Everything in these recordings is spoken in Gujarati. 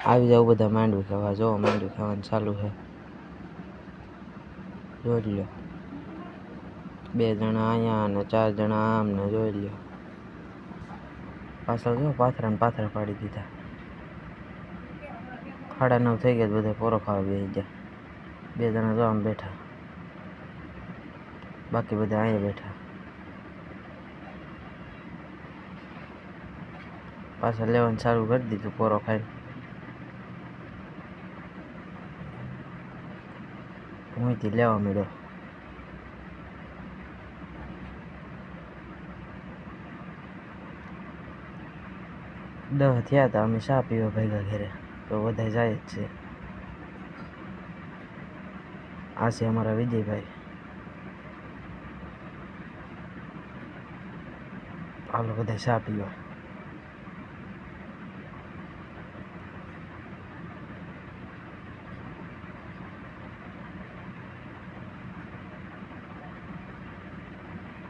આવી જાવ બધા માંડવી ખાવા. જો માંડવી ખાવાનું ચાલુ છે, જોઈ લ્યો. 2 જણા અહીંયા અને 4 જણા આમ ને જોઈ લ્યો. પાછળ જો પાથરા ને પાથરા પાડી દીધા. 9:30 થઈ ગયા, બધા પોરો ખાવા બેસી ગયા. 2 જણા જો આમ બેઠા, બાકી બધા અહીંયા બેઠા. પાછા લેવાનું ચાલુ કરી દીધું પોરો ખાઈને. હુંથી લેવા મળ્યો. દહ થયા હતા, અમે ચા પીવા ભેગા ઘરે, તો બધા જાય જ છે. આ છે અમારા વિજયભાઈ. હાલો બધા ચા પીવા.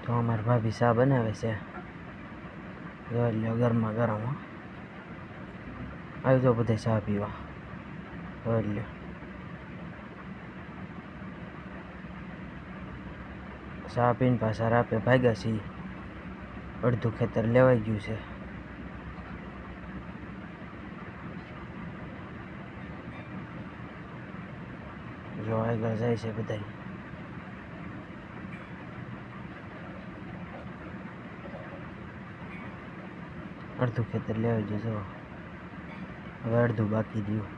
તો અમારા ભાભી ચા બનાવે છે, જોઈ લ્યો, ગરમા ગરમ. આવી જાઓ બધા ચા પીવા, જોઈ લ્યો. ચા પીને પાછા રાપે ભાગ્યા છીએ. અડધું ખેતર લેવાઈ ગયું છે. જો આગળ જાય છે બધા. અડધું ખેતર લેવાઈ ગયું. જો હવે અડધું બાકી રહ્યું.